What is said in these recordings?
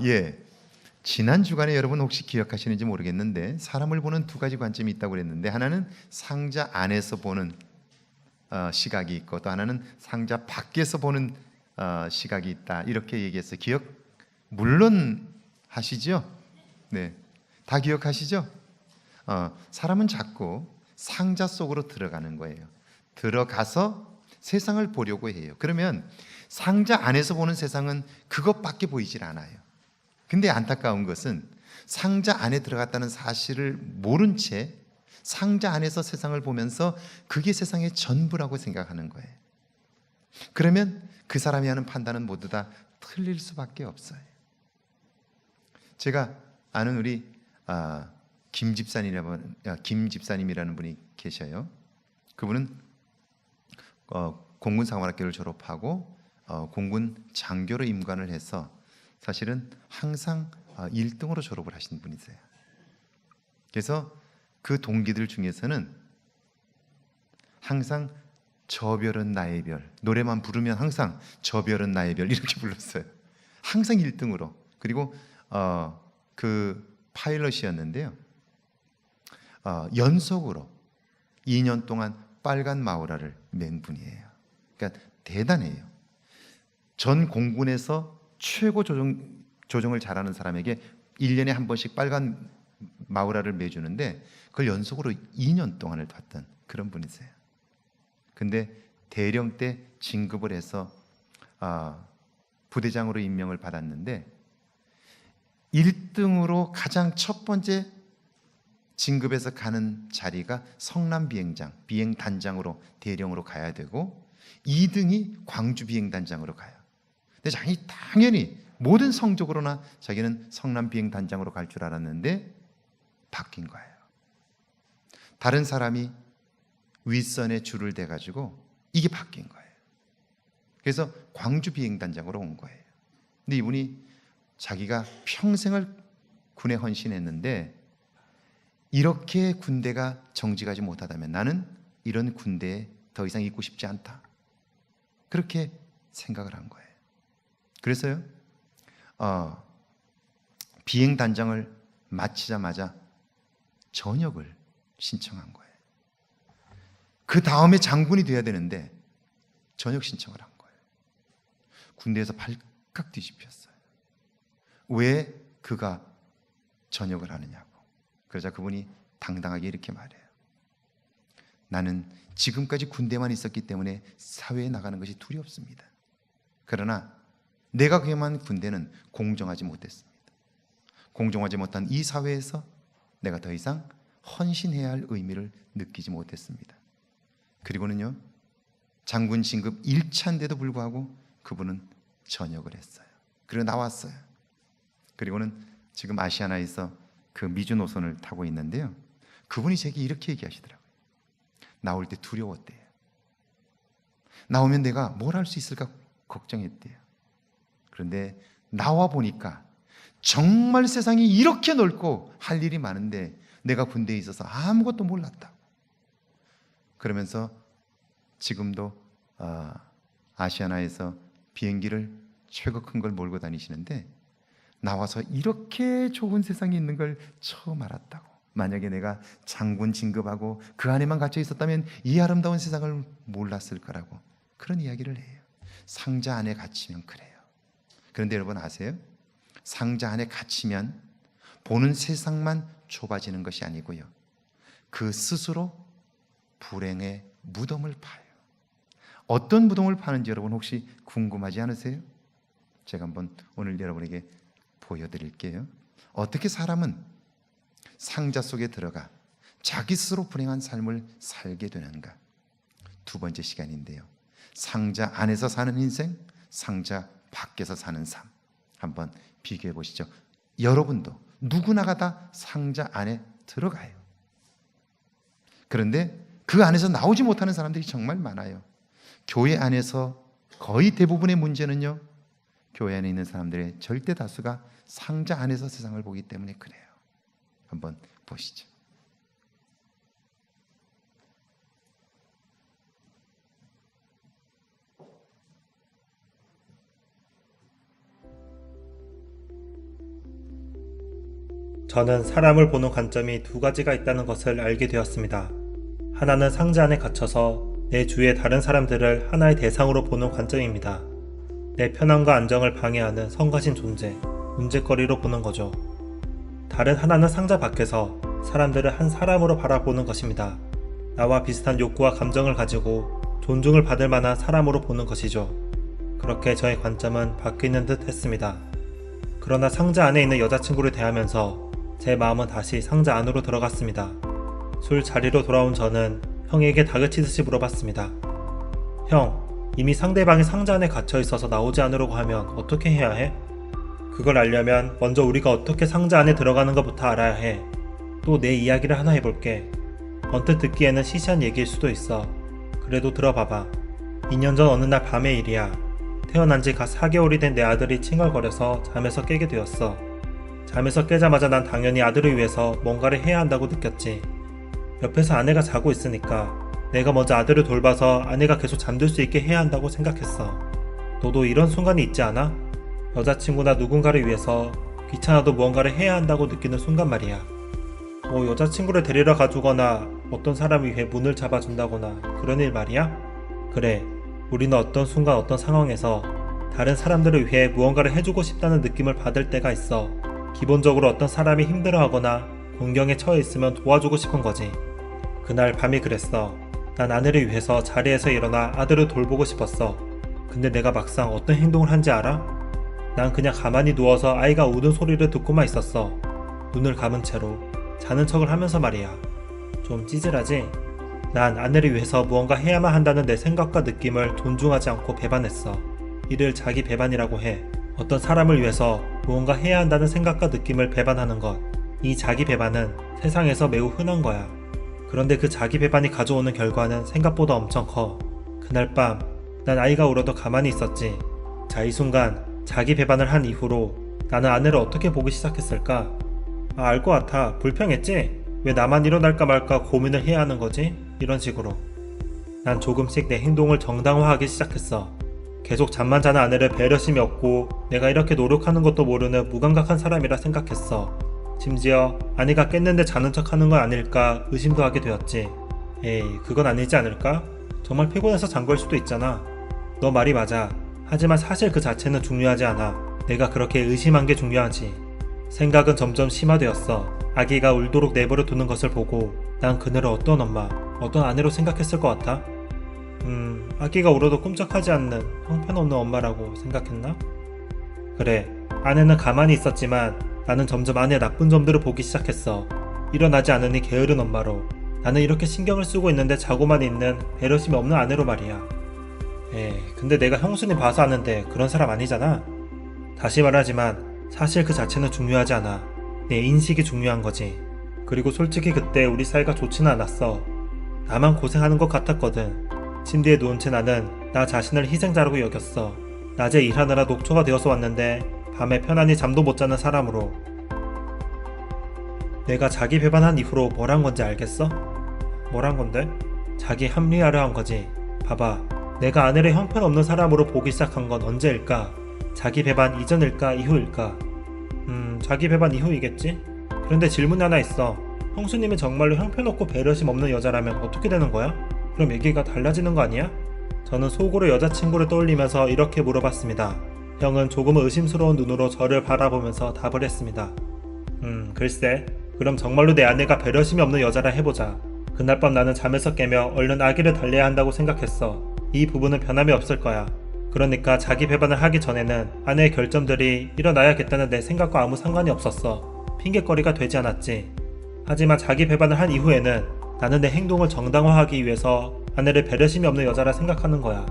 예. 지난 주간에 여러분 혹시 기억하시는지 모르겠는데 사람을 보는 두 가지 관점이 있다고 그랬는데 하나는 상자 안에서 보는 시각이 있고 또 하나는 상자 밖에서 보는 시각이 있다. 이렇게 얘기했어요. 기억 물론 하시죠? 네. 다 기억하시죠? 사람은 자꾸 상자 속으로 들어가는 거예요. 들어가서 세상을 보려고 해요. 그러면 상자 안에서 보는 세상은 그것밖에 보이질 않아요. 근데 안타까운 것은 상자 안에 들어갔다는 사실을 모른 채 상자 안에서 세상을 보면서 그게 세상의 전부라고 생각하는 거예요. 그러면 그 사람이 하는 판단은 모두 다 틀릴 수밖에 없어요. 제가 아는 우리 김 집사님이라는 분이 계셔요. 그분은 공군사관학교를 졸업하고 공군 장교로 임관을 해서 사실은 항상 1등으로 졸업을 하신 분이세요. 그래서 그 동기들 중에서는 항상 저 별은 나의 별, 노래만 부르면 항상 저 별은 나의 별 이렇게 불렀어요. 항상 1등으로. 그리고 그 파일럿이었는데요. 연속으로 2년 동안 빨간 마우라를 맨 분이에요. 그러니까 대단해요. 전 공군에서 최고 조종을 잘하는 사람에게 1년에 한 번씩 빨간 마우라를 매주는데 그걸 연속으로 2년 동안을 봤던 그런 분이세요. 근데 대령 때 진급을 해서 부대장으로 임명을 받았는데 1등으로 가장 첫 번째 진급해서 가는 자리가 성남 비행단장으로 대령으로 가야 되고 2등이 광주 비행단장으로 가요. 근데 당연히 모든 성적으로나 자기는 성남 비행단장으로 갈 줄 알았는데 바뀐 거예요. 다른 사람이 윗선에 줄을 대가지고 이게 바뀐 거예요. 그래서 광주 비행단장으로 온 거예요. 근데 이분이 자기가 평생을 군에 헌신했는데 이렇게 군대가 정직하지 못하다면 나는 이런 군대에 더 이상 있고 싶지 않다. 그렇게 생각을 한 거예요. 그래서요, 비행단장을 마치자마자 전역을 신청한 거예요. 그 다음에 장군이 돼야 되는데 전역 신청을 한 거예요. 군대에서 발칵 뒤집혔어요. 왜 그가 전역을 하느냐고. 그러자 그분이 당당하게 이렇게 말해요. 나는 지금까지 군대만 있었기 때문에 사회에 나가는 것이 두렵습니다. 그러나 내가 경험한 군대는 공정하지 못했습니다. 공정하지 못한 이 사회에서 내가 더 이상 헌신해야 할 의미를 느끼지 못했습니다. 그리고는요, 장군 진급 1차인데도 불구하고 그분은 전역을 했어요. 그리고 나왔어요. 그리고는 지금 아시아나에서 그 미주 노선을 타고 있는데요, 그분이 제게 이렇게 얘기하시더라고요. 나올 때 두려웠대요. 나오면 내가 뭘 할 수 있을까 걱정했대요. 그런데 나와 보니까 정말 세상이 이렇게 넓고 할 일이 많은데 내가 군대에 있어서 아무것도 몰랐다고. 그러면서 지금도 아시아나에서 비행기를 최고 큰 걸 몰고 다니시는데 나와서 이렇게 좋은 세상이 있는 걸 처음 알았다고. 만약에 내가 장군 진급하고 그 안에만 갇혀 있었다면 이 아름다운 세상을 몰랐을 거라고 그런 이야기를 해요. 상자 안에 갇히면 그래요. 그런데 여러분 아세요? 상자 안에 갇히면 보는 세상만 좁아지는 것이 아니고요, 그 스스로 불행의 무덤을 파요. 어떤 무덤을 파는지 여러분 혹시 궁금하지 않으세요? 제가 한번 오늘 여러분에게 보여드릴게요. 어떻게 사람은 상자 속에 들어가 자기 스스로 불행한 삶을 살게 되는가. 두 번째 시간인데요, 상자 안에서 사는 인생, 상자 밖에서 사는 삶 한번 비교해 보시죠. 여러분도 누구나가 다 상자 안에 들어가요. 그런데 그 안에서 나오지 못하는 사람들이 정말 많아요. 교회 안에서 거의 대부분의 문제는요, 교회 안에 있는 사람들의 절대 다수가 상자 안에서 세상을 보기 때문에 그래요. 한번 보시죠. 저는 사람을 보는 관점이 두 가지가 있다는 것을 알게 되었습니다. 하나는 상자 안에 갇혀서 내 주위의 다른 사람들을 하나의 대상으로 보는 관점입니다. 내 편안과 안정을 방해하는 성가신 존재, 문제거리로 보는 거죠. 다른 하나는 상자 밖에서 사람들을 한 사람으로 바라보는 것입니다. 나와 비슷한 욕구와 감정을 가지고 존중을 받을 만한 사람으로 보는 것이죠. 그렇게 저의 관점은 바뀌는 듯 했습니다. 그러나 상자 안에 있는 여자친구를 대하면서 제 마음은 다시 상자 안으로 들어갔습니다. 술 자리로 돌아온 저는 형에게 다그치듯이 물어봤습니다. 형, 이미 상대방이 상자 안에 갇혀 있어서 나오지 않으려고 하면 어떻게 해야 해? 그걸 알려면 먼저 우리가 어떻게 상자 안에 들어가는 것부터 알아야 해. 또 내 이야기를 하나 해볼게. 언뜻 듣기에는 시시한 얘기일 수도 있어. 그래도 들어봐봐. 2년 전 어느 날 밤의 일이야. 태어난 지 갓 4개월이 된 내 아들이 칭얼거려서 잠에서 깨게 되었어. 잠에서 깨자마자 난 당연히 아들을 위해서 뭔가를 해야 한다고 느꼈지. 옆에서 아내가 자고 있으니까 내가 먼저 아들을 돌봐서 아내가 계속 잠들 수 있게 해야 한다고 생각했어. 너도 이런 순간이 있지 않아? 여자친구나 누군가를 위해서 귀찮아도 무언가를 해야 한다고 느끼는 순간 말이야. 여자친구를 데리러 가주거나 어떤 사람을 위해 문을 잡아준다거나 그런 일 말이야? 그래, 우리는 어떤 순간 어떤 상황에서 다른 사람들을 위해 무언가를 해주고 싶다는 느낌을 받을 때가 있어. 기본적으로 어떤 사람이 힘들어하거나 곤경에 처해 있으면 도와주고 싶은 거지. 그날 밤이 그랬어. 난 아내를 위해서 자리에서 일어나 아들을 돌보고 싶었어. 근데 내가 막상 어떤 행동을 한지 알아? 난 그냥 가만히 누워서 아이가 우는 소리를 듣고만 있었어. 눈을 감은 채로 자는 척을 하면서 말이야. 좀 찌질하지? 난 아내를 위해서 무언가 해야만 한다는 내 생각과 느낌을 존중하지 않고 배반했어. 이를 자기 배반이라고 해. 어떤 사람을 위해서 무언가 해야 한다는 생각과 느낌을 배반하는 것. 이 자기 배반은 세상에서 매우 흔한 거야. 그런데 그 자기 배반이 가져오는 결과는 생각보다 엄청 커. 그날 밤, 난 아이가 울어도 가만히 있었지. 자, 이 순간 자기 배반을 한 이후로 나는 아내를 어떻게 보기 시작했을까? 알 것 같아. 불평했지? 왜 나만 일어날까 말까 고민을 해야 하는 거지? 이런 식으로. 난 조금씩 내 행동을 정당화하기 시작했어. 계속 잠만 자는 아내를 배려심이 없고 내가 이렇게 노력하는 것도 모르는 무감각한 사람이라 생각했어. 심지어 아내가 깼는데 자는 척 하는 건 아닐까 의심도 하게 되었지. 에이, 그건 아니지 않을까? 정말 피곤해서 잔 걸 수도 있잖아. 너 말이 맞아. 하지만 사실 그 자체는 중요하지 않아. 내가 그렇게 의심한 게 중요하지. 생각은 점점 심화되었어. 아기가 울도록 내버려 두는 것을 보고 난 그녀를 어떤 엄마, 어떤 아내로 생각했을 것 같아? 아기가 울어도 끔찍하지 않는 형편없는 엄마라고 생각했나? 그래, 아내는 가만히 있었지만 나는 점점 아내의 나쁜 점들을 보기 시작했어. 일어나지 않으니 게으른 엄마로. 나는 이렇게 신경을 쓰고 있는데 자고만 있는 배려심이 없는 아내로 말이야. 근데 내가 형수님 봐서 아는데 그런 사람 아니잖아. 다시 말하지만 사실 그 자체는 중요하지 않아. 내 인식이 중요한 거지. 그리고 솔직히 그때 우리 사이가 좋지는 않았어. 나만 고생하는 것 같았거든. 침대에 누운 채 나는 나 자신을 희생자라고 여겼어. 낮에 일하느라 녹초가 되어서 왔는데 밤에 편안히 잠도 못 자는 사람으로. 내가 자기 배반한 이후로 뭘 한 건지 알겠어? 뭘 한 건데? 자기 합리화를 한 거지. 봐봐. 내가 아내를 형편없는 사람으로 보기 시작한 건 언제일까? 자기 배반 이전일까 이후일까? 자기 배반 이후이겠지? 그런데 질문이 하나 있어. 형수님이 정말로 형편없고 배려심 없는 여자라면 어떻게 되는 거야? 그럼 얘기가 달라지는 거 아니야? 저는 속으로 여자친구를 떠올리면서 이렇게 물어봤습니다. 형은 조금 의심스러운 눈으로 저를 바라보면서 답을 했습니다. 글쎄. 그럼 정말로 내 아내가 배려심이 없는 여자라 해보자. 그날 밤 나는 잠에서 깨며 얼른 아기를 달래야 한다고 생각했어. 이 부분은 변함이 없을 거야. 그러니까 자기 배반을 하기 전에는 아내의 결점들이 일어나야겠다는 내 생각과 아무 상관이 없었어. 핑계거리가 되지 않았지. 하지만 자기 배반을 한 이후에는 나는 내 행동을 정당화하기 위해서 아내를 배려심이 없는 여자라 생각하는 거야.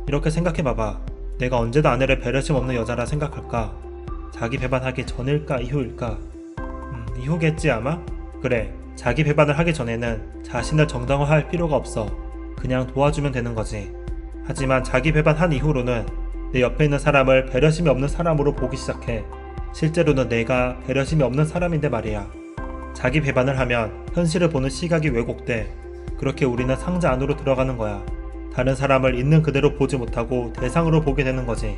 이렇게 생각해봐봐. 내가 언제도 아내를 배려심 없는 여자라 생각할까? 자기 배반하기 전일까 이후일까? 이후겠지 아마? 그래, 자기 배반을 하기 전에는 자신을 정당화할 필요가 없어. 그냥 도와주면 되는 거지. 하지만 자기 배반한 이후로는 내 옆에 있는 사람을 배려심이 없는 사람으로 보기 시작해. 실제로는 내가 배려심이 없는 사람인데 말이야. 자기 배반을 하면 현실을 보는 시각이 왜곡돼. 그렇게 우리는 상자 안으로 들어가는 거야. 다른 사람을 있는 그대로 보지 못하고 대상으로 보게 되는 거지.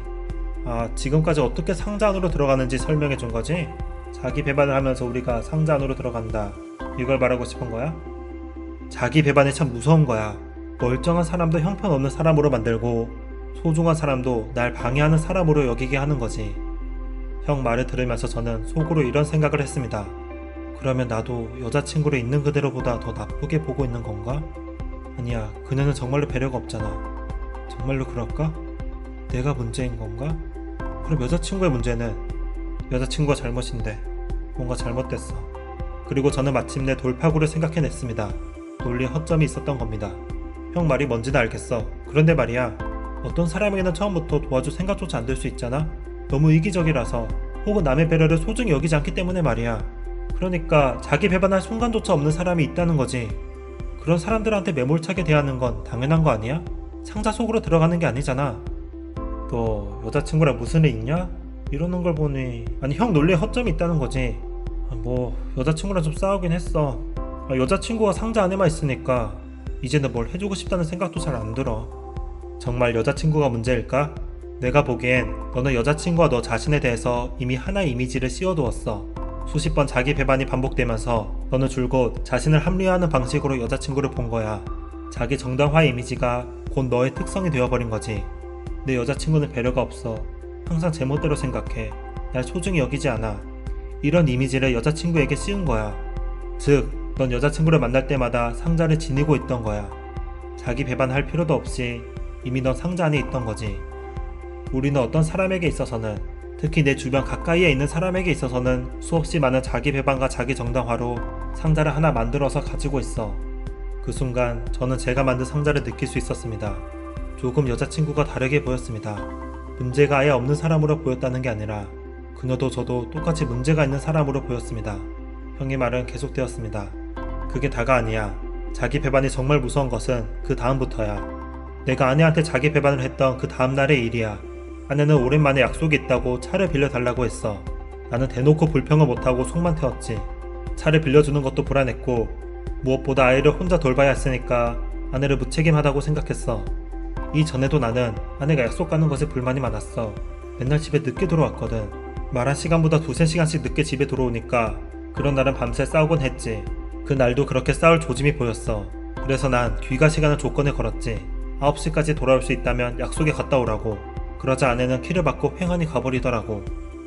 지금까지 어떻게 상자 안으로 들어가는지 설명해 준 거지? 자기 배반을 하면서 우리가 상자 안으로 들어간다. 이걸 말하고 싶은 거야? 자기 배반이 참 무서운 거야. 멀쩡한 사람도 형편없는 사람으로 만들고 소중한 사람도 날 방해하는 사람으로 여기게 하는 거지. 형 말을 들으면서 저는 속으로 이런 생각을 했습니다. 그러면 나도 여자친구를 있는 그대로보다 더 나쁘게 보고 있는 건가? 아니야, 그녀는 정말로 배려가 없잖아. 정말로 그럴까? 내가 문제인 건가? 그럼 여자친구의 문제는 여자친구가 잘못인데 뭔가 잘못됐어. 그리고 저는 마침내 돌파구를 생각해냈습니다. 논리 허점이 있었던 겁니다. 형 말이 뭔지는 알겠어. 그런데 말이야, 어떤 사람에게는 처음부터 도와줄 생각조차 안 들 수 있잖아? 너무 이기적이라서 혹은 남의 배려를 소중히 여기지 않기 때문에 말이야. 그러니까 자기 배반할 순간조차 없는 사람이 있다는 거지. 그런 사람들한테 매몰차게 대하는 건 당연한 거 아니야? 상자 속으로 들어가는 게 아니잖아. 너 여자친구랑 무슨 일 있냐? 이러는 걸 보니 아니 형 논리에 허점이 있다는 거지. 뭐 여자친구랑 좀 싸우긴 했어. 여자친구가 상자 안에만 있으니까 이제는 뭘 해주고 싶다는 생각도 잘 안 들어. 정말 여자친구가 문제일까? 내가 보기엔 너는 여자친구와 너 자신에 대해서 이미 하나의 이미지를 씌워두었어. 수십 번 자기 배반이 반복되면서 너는 줄곧 자신을 합리화하는 방식으로 여자친구를 본 거야. 자기 정당화의 이미지가 곧 너의 특성이 되어버린 거지. 내 여자친구는 배려가 없어. 항상 제멋대로 생각해. 날 소중히 여기지 않아. 이런 이미지를 여자친구에게 씌운 거야. 즉, 넌 여자친구를 만날 때마다 상자를 지니고 있던 거야. 자기 배반할 필요도 없이 이미 넌 상자 안에 있던 거지. 우리는 어떤 사람에게 있어서는, 특히 내 주변 가까이에 있는 사람에게 있어서는 수없이 많은 자기 배반과 자기 정당화로 상자를 하나 만들어서 가지고 있어. 그 순간 저는 제가 만든 상자를 느낄 수 있었습니다. 조금 여자친구가 다르게 보였습니다. 문제가 아예 없는 사람으로 보였다는 게 아니라 그녀도 저도 똑같이 문제가 있는 사람으로 보였습니다. 형의 말은 계속되었습니다. 그게 다가 아니야. 자기 배반이 정말 무서운 것은 그 다음부터야. 내가 아내한테 자기 배반을 했던 그 다음날의 일이야. 아내는 오랜만에 약속이 있다고 차를 빌려달라고 했어. 나는 대놓고 불평을 못하고 속만 태웠지. 차를 빌려주는 것도 불안했고 무엇보다 아이를 혼자 돌봐야 했으니까 아내를 무책임하다고 생각했어. 이전에도 나는 아내가 약속 가는 것에 불만이 많았어. 맨날 집에 늦게 들어왔거든. 말한 시간보다 두세 시간씩 늦게 집에 들어오니까 그런 날은 밤새 싸우곤 했지. 그 날도 그렇게 싸울 조짐이 보였어. 그래서 난 귀가 시간을 조건에 걸었지. 9시까지 돌아올 수 있다면 약속에 갔다 오라고. 그러자 아내는 키를 받고 횡하니 가버리더라고.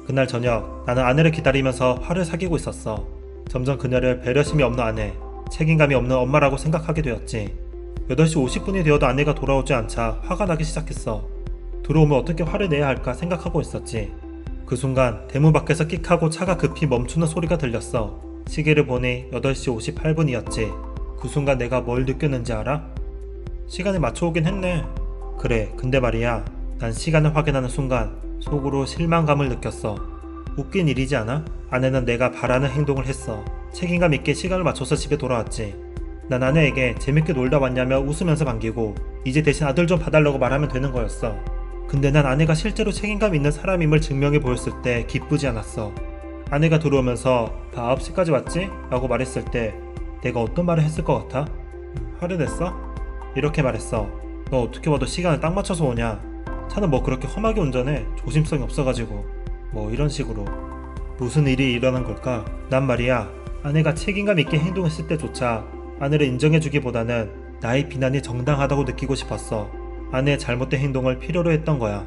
그날 저녁 나는 아내를 기다리면서 화를 사귀고 있었어. 점점 그녀를 배려심이 없는 아내, 책임감이 없는 엄마라고 생각하게 되었지. 8시 50분이 되어도 아내가 돌아오지 않자 화가 나기 시작했어. 들어오면 어떻게 화를 내야 할까 생각하고 있었지. 그 순간 대문 밖에서 끽하고 차가 급히 멈추는 소리가 들렸어. 시계를 보니 8시 58분이었지. 그 순간 내가 뭘 느꼈는지 알아? 시간에 맞춰오긴 했네. 그래, 근데 말이야. 난 시간을 확인하는 순간 속으로 실망감을 느꼈어. 웃긴 일이지 않아? 아내는 내가 바라는 행동을 했어. 책임감 있게 시간을 맞춰서 집에 돌아왔지. 난 아내에게 재밌게 놀다 왔냐며 웃으면서 반기고 이제 대신 아들 좀 봐달라고 말하면 되는 거였어. 근데 난 아내가 실제로 책임감 있는 사람임을 증명해 보였을 때 기쁘지 않았어. 아내가 들어오면서 다 9시까지 왔지? 라고 말했을 때 내가 어떤 말을 했을 것 같아? 화를 냈어? 이렇게 말했어. 너 어떻게 와도 시간을 딱 맞춰서 오냐? 차는 뭐 그렇게 험하게 운전해? 조심성이 없어가지고. 뭐 이런 식으로. 무슨 일이 일어난 걸까? 난 말이야. 아내가 책임감 있게 행동했을 때조차 아내를 인정해주기보다는 나의 비난이 정당하다고 느끼고 싶었어. 아내의 잘못된 행동을 필요로 했던 거야.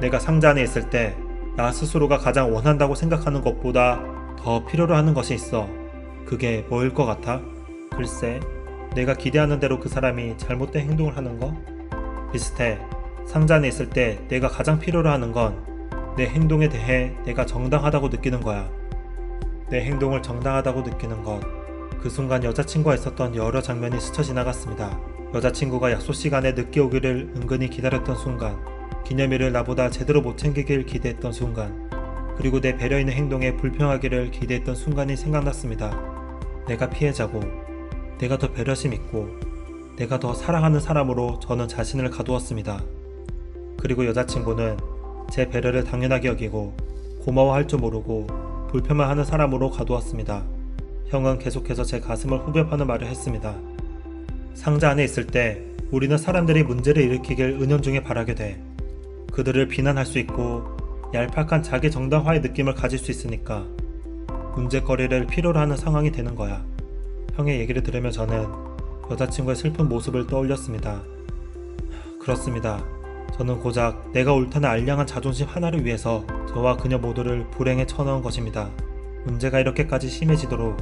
내가 상자 안에 있을 때 나 스스로가 가장 원한다고 생각하는 것보다 더 필요로 하는 것이 있어. 그게 뭐일 것 같아? 글쎄, 내가 기대하는 대로 그 사람이 잘못된 행동을 하는 거? 비슷해. 상자 안에 있을 때 내가 가장 필요로 하는 건 내 행동에 대해 내가 정당하다고 느끼는 거야. 내 행동을 정당하다고 느끼는 것. 그 순간 여자친구와 있었던 여러 장면이 스쳐 지나갔습니다. 여자친구가 약속 시간에 늦게 오기를 은근히 기다렸던 순간, 기념일을 나보다 제대로 못 챙기길 기대했던 순간, 그리고 내 배려 있는 행동에 불평하기를 기대했던 순간이 생각났습니다. 내가 피해자고, 내가 더 배려심 있고, 내가 더 사랑하는 사람으로 저는 자신을 가두었습니다. 그리고 여자친구는 제 배려를 당연하게 여기고 고마워할 줄 모르고 불편만 하는 사람으로 가두었습니다. 형은 계속해서 제 가슴을 후벼 파는 말을 했습니다. 상자 안에 있을 때 우리는 사람들이 문제를 일으키길 은연중에 바라게 돼. 그들을 비난할 수 있고 얄팍한 자기 정당화의 느낌을 가질 수 있으니까. 문제거리를 필요로 하는 상황이 되는 거야. 형의 얘기를 들으며 저는 여자친구의 슬픈 모습을 떠올렸습니다. 그렇습니다. 저는 고작 내가 옳다는 알량한 자존심 하나를 위해서 저와 그녀 모두를 불행에 쳐넣은 것입니다. 문제가 이렇게까지 심해지도록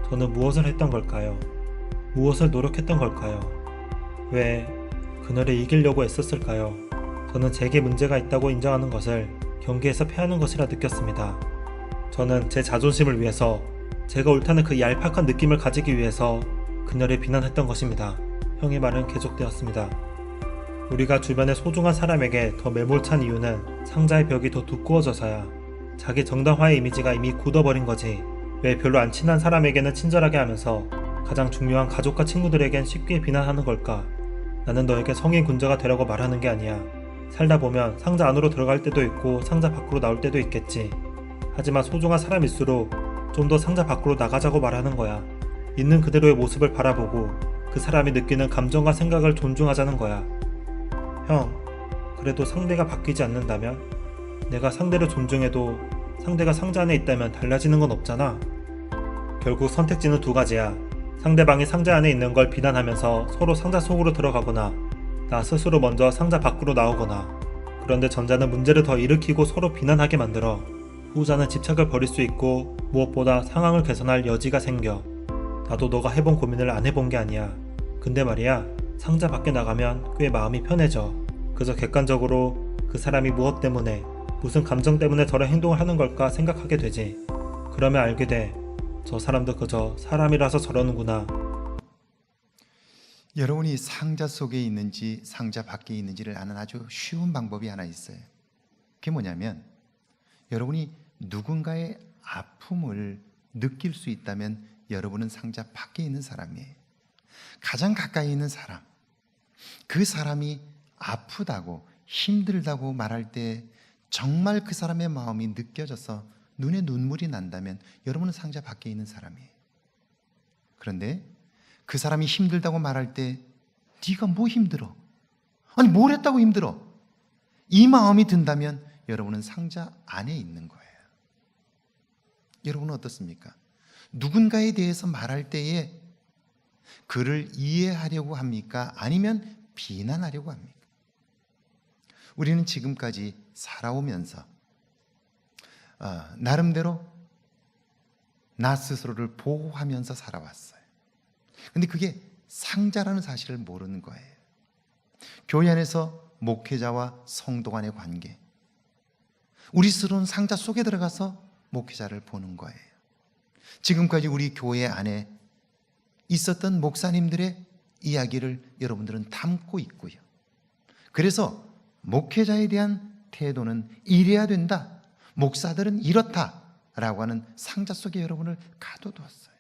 저는 무엇을 했던 걸까요? 무엇을 노력했던 걸까요? 왜 그녀를 이기려고 애썼을까요? 저는 제게 문제가 있다고 인정하는 것을 경계에서 패하는 것이라 느꼈습니다. 저는 제 자존심을 위해서, 제가 옳다는 그 얄팍한 느낌을 가지기 위해서 그녀를 비난했던 것입니다. 형의 말은 계속되었습니다. 우리가 주변의 소중한 사람에게 더 매몰찬 이유는 상자의 벽이 더 두꺼워져서야. 자기 정당화의 이미지가 이미 굳어버린 거지. 왜 별로 안 친한 사람에게는 친절하게 하면서 가장 중요한 가족과 친구들에겐 쉽게 비난하는 걸까? 나는 너에게 성인 군자가 되라고 말하는 게 아니야. 살다 보면 상자 안으로 들어갈 때도 있고 상자 밖으로 나올 때도 있겠지. 하지만 소중한 사람일수록 좀 더 상자 밖으로 나가자고 말하는 거야. 있는 그대로의 모습을 바라보고 그 사람이 느끼는 감정과 생각을 존중하자는 거야. 형, 그래도 상대가 바뀌지 않는다면? 내가 상대를 존중해도 상대가 상자 안에 있다면 달라지는 건 없잖아. 결국 선택지는 두 가지야. 상대방이 상자 안에 있는 걸 비난하면서 서로 상자 속으로 들어가거나 나 스스로 먼저 상자 밖으로 나오거나. 그런데 전자는 문제를 더 일으키고 서로 비난하게 만들어. 후자는 집착을 버릴 수 있고 무엇보다 상황을 개선할 여지가 생겨. 나도 너가 해본 고민을 안 해본 게 아니야. 근데 말이야, 상자 밖에 나가면 꽤 마음이 편해져. 그저 객관적으로 그 사람이 무엇 때문에, 무슨 감정 때문에 저런 행동을 하는 걸까 생각하게 되지. 그러면 알게 돼. 저 사람도 그저 사람이라서 저러는구나. 여러분이 상자 속에 있는지 상자 밖에 있는지를 아는 아주 쉬운 방법이 하나 있어요. 그게 뭐냐면, 여러분이 누군가의 아픔을 느낄 수 있다면 여러분은 상자 밖에 있는 사람이에요. 가장 가까이 있는 사람, 그 사람이 아프다고 힘들다고 말할 때 정말 그 사람의 마음이 느껴져서 눈에 눈물이 난다면 여러분은 상자 밖에 있는 사람이에요. 그런데 그 사람이 힘들다고 말할 때 네가 뭐 힘들어? 아니 뭘 했다고 힘들어? 이 마음이 든다면 여러분은 상자 안에 있는 거예요. 여러분은 어떻습니까? 누군가에 대해서 말할 때에 그를 이해하려고 합니까? 아니면 비난하려고 합니까? 우리는 지금까지 살아오면서 나름대로 나 스스로를 보호하면서 살아왔어요. 근데 그게 상자라는 사실을 모르는 거예요. 교회 안에서 목회자와 성도 간의 관계, 우리 스스로는 상자 속에 들어가서 목회자를 보는 거예요. 지금까지 우리 교회 안에 있었던 목사님들의 이야기를 여러분들은 담고 있고요. 그래서 목회자에 대한 태도는 이래야 된다, 목사들은 이렇다 라고 하는 상자 속에 여러분을 가둬두었어요.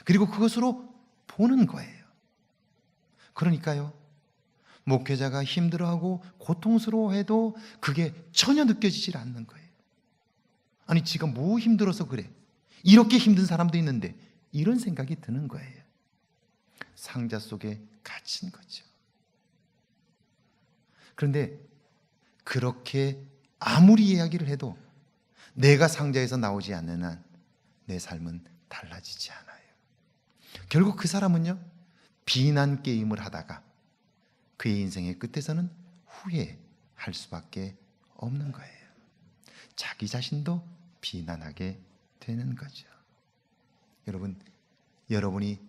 그리고 그것으로 보는 거예요. 그러니까요, 목회자가 힘들어하고 고통스러워해도 그게 전혀 느껴지질 않는 거예요. 아니 지가 뭐 힘들어서 그래, 이렇게 힘든 사람도 있는데, 이런 생각이 드는 거예요. 상자 속에 갇힌 거죠. 그런데 그렇게 아무리 이야기를 해도 내가 상자에서 나오지 않는 한 내 삶은 달라지지 않아요. 결국 그 사람은요, 비난 게임을 하다가 그의 인생의 끝에서는 후회할 수밖에 없는 거예요. 자기 자신도 비난하게 되는 거죠. 여러분, 여러분이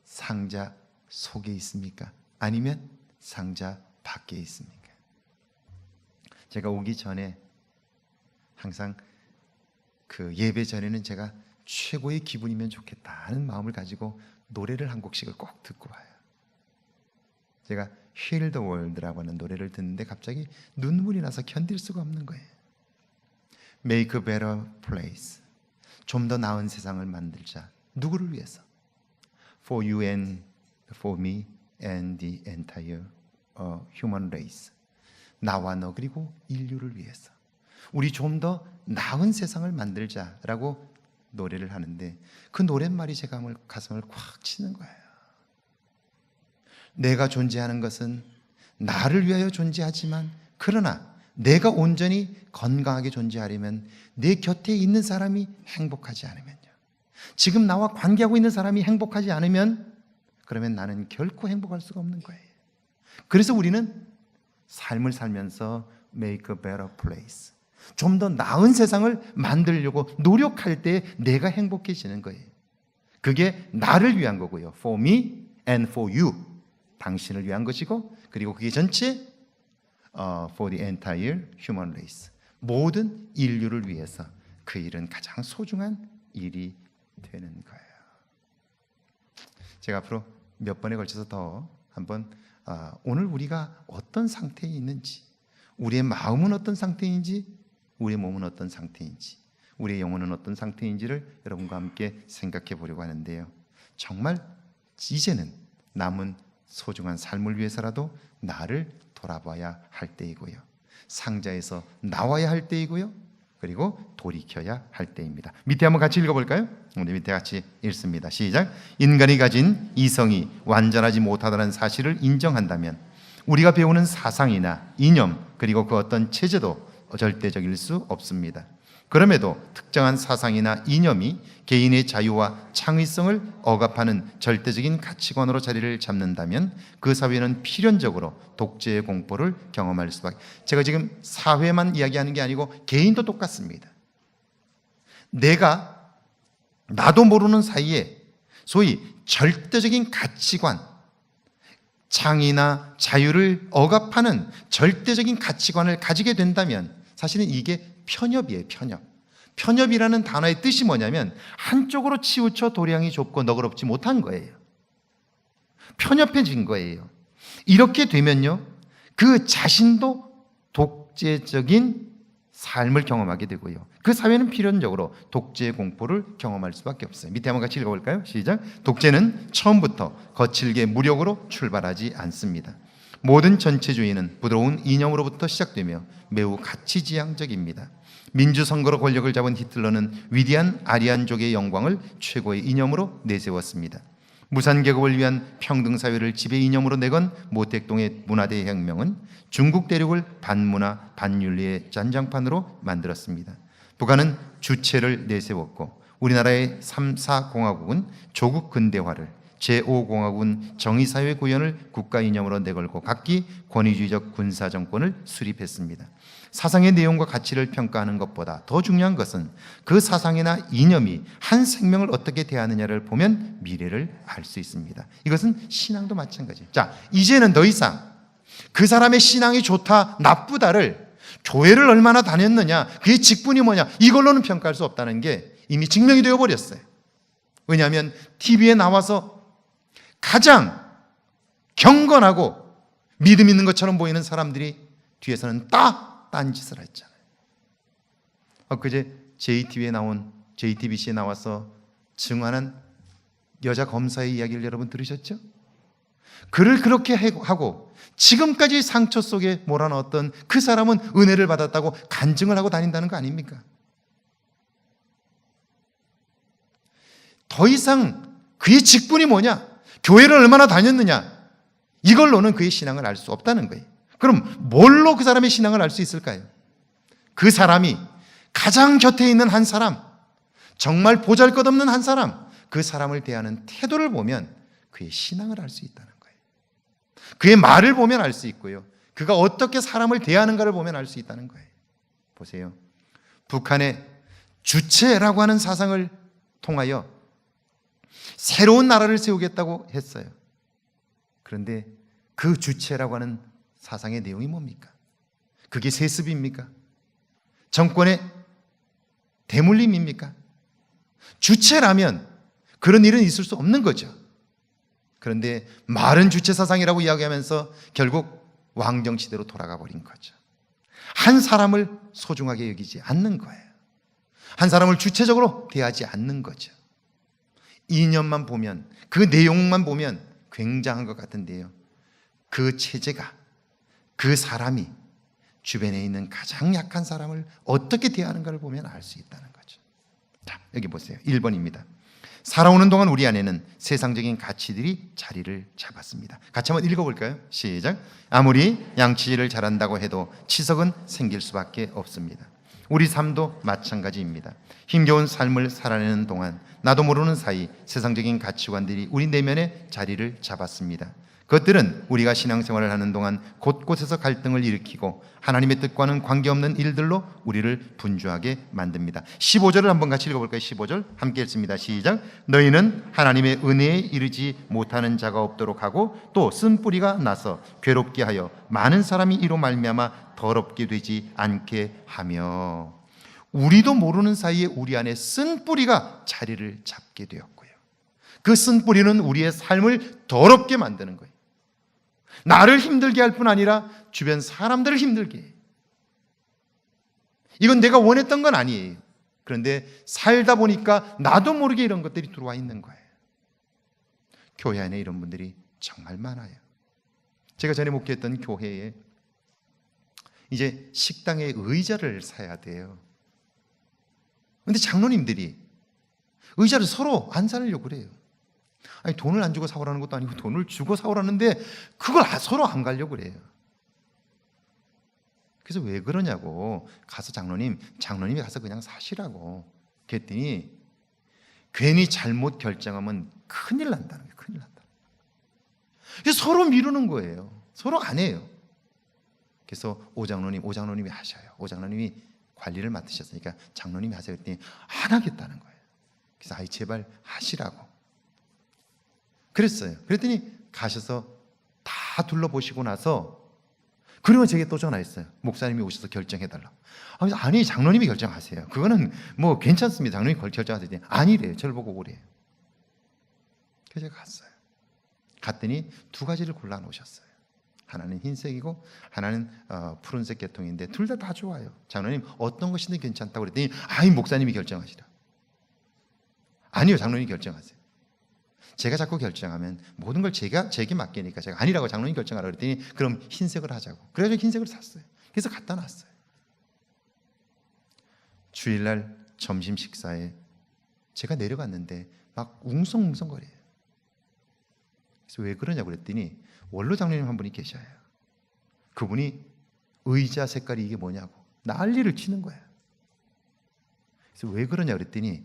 상자 속에 있습니까? 아니면 상자 밖에 있습니까? 제가 오기 전에 항상 그 예배 전에는 제가 최고의 기분이면 좋겠다 하는 마음을 가지고 노래를 한 곡씩을 꼭 듣고 와요. 제가 Heal the World라고 하는 노래를 듣는데 갑자기 눈물이 나서 견딜 수가 없는 거예요. Make a better place. 좀 더 나은 세상을 만들자. 누구를 위해서? For you and for me and the entire human race. 나와 너 그리고 인류를 위해서. 우리 좀 더 나은 세상을 만들자라고 노래를 하는데, 그 노랫말이 제 가슴을 콱 치는 거예요. 내가 존재하는 것은 나를 위하여 존재하지만, 그러나 내가 온전히 건강하게 존재하려면 내 곁에 있는 사람이 행복하지 않으면요, 지금 나와 관계하고 있는 사람이 행복하지 않으면 그러면 나는 결코 행복할 수가 없는 거예요. 그래서 우리는 삶을 살면서 make a better place, 좀 더 나은 세상을 만들려고 노력할 때 내가 행복해지는 거예요. 그게 나를 위한 거고요. For me and for you. 당신을 위한 것이고, 그리고 그게 전체 for the entire human race. 모든 인류를 위해서 그 일은 가장 소중한 일이 되는 거예요. 제가 앞으로 몇 번에 걸쳐서 더 한번 오늘 우리가 어떤 상태에 있는지, 우리의 마음은 어떤 상태인지, 우리의 몸은 어떤 상태인지, 우리의 영혼은 어떤 상태인지를 여러분과 함께 생각해 보려고 하는데요, 정말 이제는 남은 소중한 삶을 위해서라도 나를 돌아봐야 할 때이고요, 상자에서 나와야 할 때이고요, 그리고 돌이켜야 할 때입니다. 밑에 한번 같이 읽어볼까요? 우리 밑에 같이 읽습니다. 시작. 인간이 가진 이성이 완전하지 못하다는 사실을 인정한다면 우리가 배우는 사상이나 이념, 그리고 그 어떤 체제도 절대적일 수 없습니다. 그럼에도 특정한 사상이나 이념이 개인의 자유와 창의성을 억압하는 절대적인 가치관으로 자리를 잡는다면 그 사회는 필연적으로 독재의 공포를 경험할 수밖에. 제가 지금 사회만 이야기하는 게 아니고 개인도 똑같습니다. 나도 모르는 사이에 소위 절대적인 가치관, 창의나 자유를 억압하는 절대적인 가치관을 가지게 된다면 사실은 이게 편협이에요. 편협이라는 단어의 뜻이 뭐냐면 한쪽으로 치우쳐 도량이 좁고 너그럽지 못한 거예요. 편협해진 거예요. 이렇게 되면요, 그 자신도 독재적인 삶을 경험하게 되고요, 그 사회는 필연적으로 독재의 공포를 경험할 수밖에 없어요. 밑에 한번 같이 읽어볼까요? 시작. 독재는 처음부터 거칠게 무력으로 출발하지 않습니다. 모든 전체주의는 부드러운 이념으로부터 시작되며 매우 가치지향적입니다. 민주선거로 권력을 잡은 히틀러는 위대한 아리안족의 영광을 최고의 이념으로 내세웠습니다. 무산계급을 위한 평등사회를 지배 이념으로 내건 모택동의 문화대혁명은 중국 대륙을 반문화 반윤리의 전장판으로 만들었습니다. 북한은 주체를 내세웠고 우리나라의 3, 4공화국은 조국 근대화를, 제5공화국은 정의사회 구현을 국가 이념으로 내걸고 각기 권위주의적 군사정권을 수립했습니다. 사상의 내용과 가치를 평가하는 것보다 더 중요한 것은 그 사상이나 이념이 한 생명을 어떻게 대하느냐를 보면 미래를 알 수 있습니다. 이것은 신앙도 마찬가지예요. 자, 이제는 더 이상 그 사람의 신앙이 좋다, 나쁘다를 교회를 얼마나 다녔느냐, 그의 직분이 뭐냐, 이걸로는 평가할 수 없다는 게 이미 증명이 되어버렸어요. 왜냐하면 TV에 나와서 가장 경건하고 믿음 있는 것처럼 보이는 사람들이 뒤에서는 딴짓을 했잖아요. 엊그제 JTBC에 나와서 증언한 여자 검사의 이야기를 여러분 들으셨죠? 그를 그렇게 하고 지금까지 상처 속에 몰아넣었던 그 사람은 은혜를 받았다고 간증을 하고 다닌다는 거 아닙니까? 더 이상 그의 직분이 뭐냐, 교회를 얼마나 다녔느냐, 이걸로는 그의 신앙을 알 수 없다는 거예요. 그럼 뭘로 그 사람의 신앙을 알 수 있을까요? 그 사람이 가장 곁에 있는 한 사람, 정말 보잘것없는 한 사람, 그 사람을 대하는 태도를 보면 그의 신앙을 알 수 있다는 거예요. 그의 말을 보면 알 수 있고요, 그가 어떻게 사람을 대하는가를 보면 알 수 있다는 거예요. 보세요. 북한의 주체라고 하는 사상을 통하여 새로운 나라를 세우겠다고 했어요. 그런데 그 주체라고 하는 사상의 내용이 뭡니까? 그게 세습입니까? 정권의 대물림입니까? 주체라면 그런 일은 있을 수 없는 거죠. 그런데 말은 주체 사상이라고 이야기하면서 결국 왕정시대로 돌아가 버린 거죠. 한 사람을 소중하게 여기지 않는 거예요. 한 사람을 주체적으로 대하지 않는 거죠. 이념만 보면, 그 내용만 보면 굉장한 것 같은데요, 그 체제가, 그 사람이 주변에 있는 가장 약한 사람을 어떻게 대하는가를 보면 알 수 있다는 거죠. 자, 여기 보세요. 1번입니다. 살아오는 동안 우리 안에는 세상적인 가치들이 자리를 잡았습니다. 같이 한번 읽어볼까요? 시작. 아무리 양치질을 잘한다고 해도 치석은 생길 수밖에 없습니다. 우리 삶도 마찬가지입니다. 힘겨운 삶을 살아내는 동안 나도 모르는 사이 세상적인 가치관들이 우리 내면에 자리를 잡았습니다. 그것들은 우리가 신앙생활을 하는 동안 곳곳에서 갈등을 일으키고 하나님의 뜻과는 관계없는 일들로 우리를 분주하게 만듭니다. 15절을 한번 같이 읽어볼까요? 15절 함께 읽습니다. 시작. 너희는 하나님의 은혜에 이르지 못하는 자가 없도록 하고 또 쓴뿌리가 나서 괴롭게 하여 많은 사람이 이로 말미암아 더럽게 되지 않게 하며, 우리도 모르는 사이에 우리 안에 쓴뿌리가 자리를 잡게 되었고요. 그 쓴뿌리는 우리의 삶을 더럽게 만드는 거예요. 나를 힘들게 할 뿐 아니라 주변 사람들을 힘들게 해요. 이건 내가 원했던 건 아니에요. 그런데 살다 보니까 나도 모르게 이런 것들이 들어와 있는 거예요. 교회 안에 이런 분들이 정말 많아요. 제가 전에 목회했던 교회에 이제 식당에 의자를 사야 돼요. 그런데 장로님들이 의자를 서로 안 사려고 그래요. 아니, 돈을 안 주고 사오라는 것도 아니고 돈을 주고 사오라는데 그걸 서로 안 가려고 그래요. 그래서 왜 그러냐고 가서 장로님이 가서 그냥 사시라고 그랬더니 괜히 잘못 결정하면 큰일 난다는 거예요. 큰일 난다. 그래서 서로 미루는 거예요. 서로 안 해요. 그래서 오장로님이 하셔요. 오장로님이 관리를 맡으셨으니까 장로님이 하세요. 그랬더니 안 하겠다는 거예요. 그래서 아이 제발 하시라고 그랬어요. 그랬더니 가셔서 다 둘러보시고 나서 그러면 제게 또 전화했어요. 목사님이 오셔서 결정해달라고. 아니 장로님이 결정하세요. 그거는 뭐 괜찮습니다. 장로님이 결정하세요. 아니래요. 저를 보고 오래요. 그래서 제가 갔어요. 갔더니 두 가지를 골라놓으셨어요. 하나는 흰색이고 하나는 푸른색 계통인데 둘 다 좋아요. 장로님 어떤 것이든 괜찮다고 그랬더니 아니 목사님이 결정하시라. 아니요, 장로님이 결정하세요. 제가 자꾸 결정하면 모든 걸 제게 맡기니까 제가 아니라고 장로님 결정하라 그랬더니 그럼 흰색을 하자고. 그래서 흰색을 샀어요. 그래서 갖다 놨어요. 주일날 점심 식사에 제가 내려갔는데 막 웅성웅성거려요. 그래서 왜 그러냐고 그랬더니 원로 장로님 한 분이 계셔요. 그분이 의자 색깔이 이게 뭐냐고 난리를 치는 거예요. 그래서 왜 그러냐고 그랬더니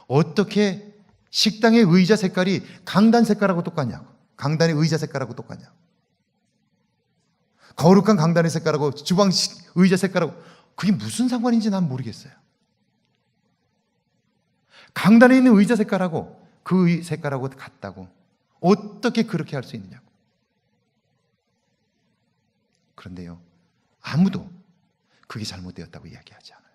어떻게 식당의 의자 색깔이 강단 색깔하고 똑같냐고. 강단의 의자 색깔하고 똑같냐고. 거룩한 강단의 색깔하고 주방 의자 색깔하고 그게 무슨 상관인지 난 모르겠어요. 강단에 있는 의자 색깔하고 그 색깔하고 같다고 어떻게 그렇게 할 수 있느냐고. 그런데요, 아무도 그게 잘못되었다고 이야기하지 않아요.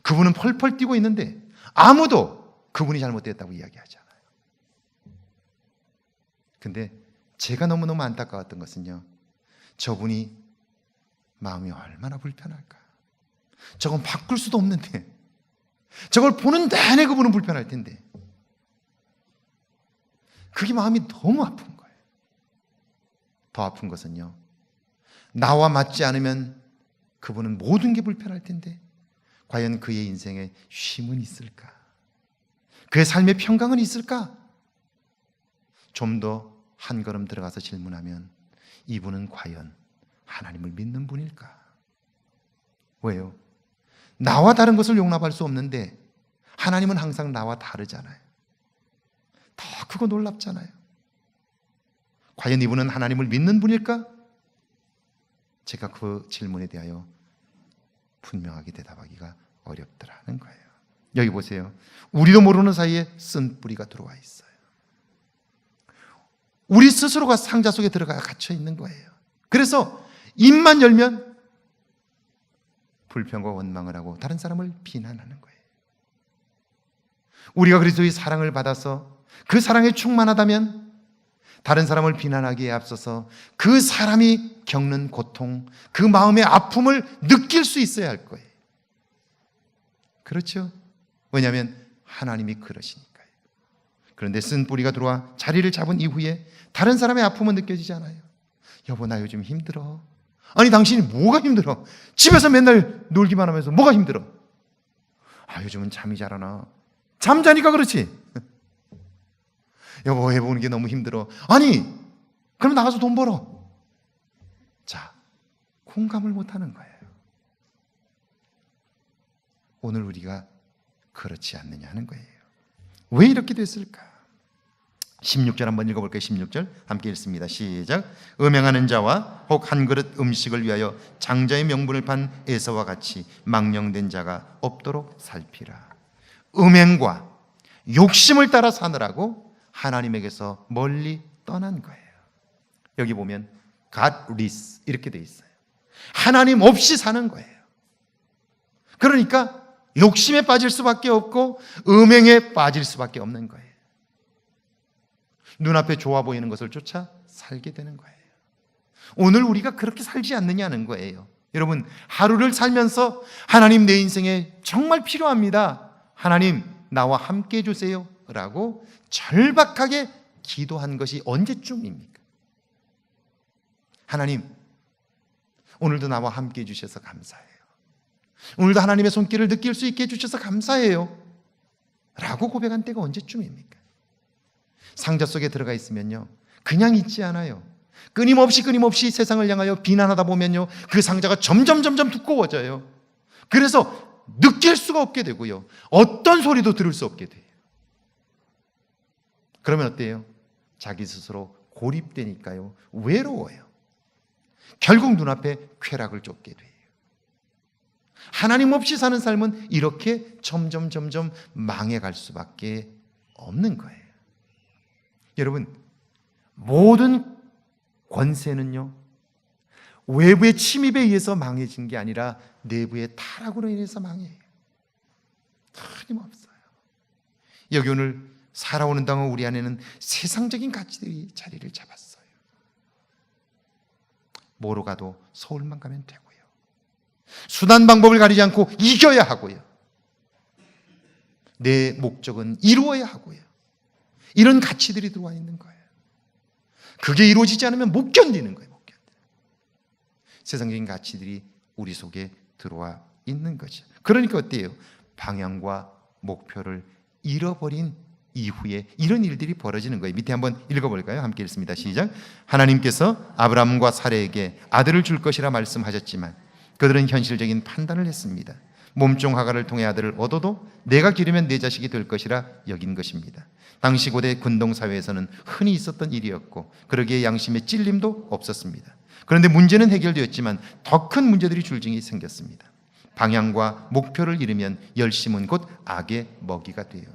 그분은 펄펄 뛰고 있는데 아무도 그분이 잘못되었다고 이야기하지 않아요. 근데 제가 너무너무 안타까웠던 것은요, 저분이 마음이 얼마나 불편할까. 저건 바꿀 수도 없는데 저걸 보는 내내 그분은 불편할 텐데 그게 마음이 너무 아픈 거예요. 더 아픈 것은요, 나와 맞지 않으면 그분은 모든 게 불편할 텐데 과연 그의 인생에 쉼은 있을까? 그의 삶의 평강은 있을까? 좀 더 한 걸음 들어가서 질문하면 이분은 과연 하나님을 믿는 분일까? 왜요? 나와 다른 것을 용납할 수 없는데 하나님은 항상 나와 다르잖아요. 더 크고 놀랍잖아요. 과연 이분은 하나님을 믿는 분일까? 제가 그 질문에 대하여 분명하게 대답하기가 어렵더라는 거예요. 여기 보세요. 우리도 모르는 사이에 쓴뿌리가 들어와 있어요. 우리 스스로가 상자 속에 들어가 갇혀 있는 거예요. 그래서 입만 열면 불평과 원망을 하고 다른 사람을 비난하는 거예요. 우리가 그리스도의 사랑을 받아서 그 사랑에 충만하다면 다른 사람을 비난하기에 앞서서 그 사람이 겪는 고통, 그 마음의 아픔을 느낄 수 있어야 할 거예요. 그렇죠? 왜냐하면 하나님이 그러시니까요. 그런데 쓴뿌리가 들어와 자리를 잡은 이후에 다른 사람의 아픔은 느껴지지 않아요. 여보, 나 요즘 힘들어. 아니, 당신이 뭐가 힘들어? 집에서 맨날 놀기만 하면서 뭐가 힘들어? 요즘은 잠이 잘 안 와. 잠자니까 그렇지. 여보, 애 보는 게 너무 힘들어. 아니, 그럼 나가서 돈 벌어. 자, 공감을 못하는 거예요. 오늘 우리가 그렇지 않느냐 하는 거예요. 왜 이렇게 됐을까? 16절 한번 읽어볼까요? 16절 함께 읽습니다. 시작. 음행하는 자와 혹 한 그릇 음식을 위하여 장자의 명분을 판 에서와 같이 망령된 자가 없도록 살피라. 음행과 욕심을 따라 사느라고 하나님에게서 멀리 떠난 거예요. 여기 보면 godless 이렇게 돼 있어요. 하나님 없이 사는 거예요. 그러니까 욕심에 빠질 수밖에 없고 음행에 빠질 수밖에 없는 거예요. 눈앞에 좋아 보이는 것을 쫓아 살게 되는 거예요. 오늘 우리가 그렇게 살지 않느냐는 거예요. 여러분, 하루를 살면서 하나님 내 인생에 정말 필요합니다. 하나님 나와 함께 해주세요 라고 절박하게 기도한 것이 언제쯤입니까? 하나님, 오늘도 나와 함께 해주셔서 감사해요. 오늘도 하나님의 손길을 느낄 수 있게 해주셔서 감사해요 라고 고백한 때가 언제쯤입니까? 상자 속에 들어가 있으면요, 그냥 있지 않아요. 끊임없이 세상을 향하여 비난하다 보면요, 그 상자가 점점 두꺼워져요. 그래서 느낄 수가 없게 되고요, 어떤 소리도 들을 수 없게 돼요. 그러면 어때요? 자기 스스로 고립되니까요, 외로워요. 결국 눈앞에 쾌락을 쫓게 돼요. 하나님 없이 사는 삶은 이렇게 점점 망해갈 수밖에 없는 거예요. 여러분, 모든 권세는요, 외부의 침입에 의해서 망해진 게 아니라 내부의 타락으로 인해서 망해요. 틀림없어요. 여기 오늘 살아오는 동안 우리 안에는 세상적인 가치들이 자리를 잡았어요. 뭐로 가도 서울만 가면 되고요, 수단 방법을 가리지 않고 이겨야 하고요, 내 목적은 이루어야 하고요, 이런 가치들이 들어와 있는 거예요. 그게 이루어지지 않으면 못 견디는 거예요. 못 견디는. 세상적인 가치들이 우리 속에 들어와 있는 거죠. 그러니까 어때요? 방향과 목표를 잃어버린 이후에 이런 일들이 벌어지는 거예요. 밑에 한번 읽어볼까요? 함께 읽습니다. 시작. 하나님께서 아브라함과 사라에게 아들을 줄 것이라 말씀하셨지만 그들은 현실적인 판단을 했습니다. 몸종 하가를 통해 아들을 얻어도 내가 기르면 내 자식이 될 것이라 여긴 것입니다. 당시 고대 근동사회에서는 흔히 있었던 일이었고 그러기에 양심의 찔림도 없었습니다. 그런데 문제는 해결되었지만 더 큰 문제들이 줄줄이 생겼습니다. 방향과 목표를 잃으면 열심은 곧 악의 먹이가 돼요.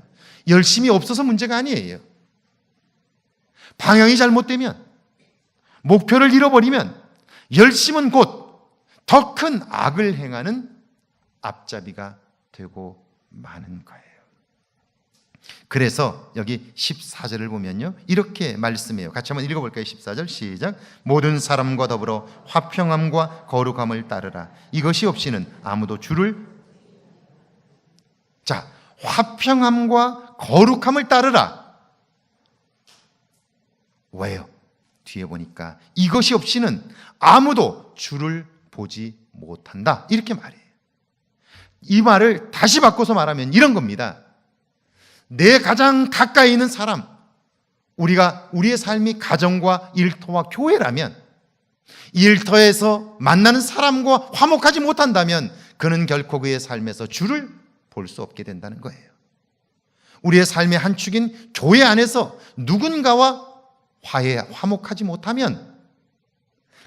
열심이 없어서 문제가 아니에요. 방향이 잘못되면, 목표를 잃어버리면 열심은 곧 더 큰 악을 행하는 앞잡이가 되고 마는 거예요. 그래서 여기 14절을 보면요, 이렇게 말씀해요. 같이 한번 읽어볼까요? 14절 시작. 모든 사람과 더불어 화평함과 거룩함을 따르라. 이것이 없이는 아무도 주를, 자, 화평함과 거룩함을 따르라. 왜요? 뒤에 보니까 이것이 없이는 아무도 주를 보지 못한다, 이렇게 말해요. 이 말을 다시 바꿔서 말하면 이런 겁니다. 내 가장 가까이 있는 사람, 우리의 삶이 가정과 일터와 교회라면, 일터에서 만나는 사람과 화목하지 못한다면 그는 결코 그의 삶에서 주를 볼 수 없게 된다는 거예요. 우리의 삶의 한 축인 교회 안에서 누군가와 화목하지 못하면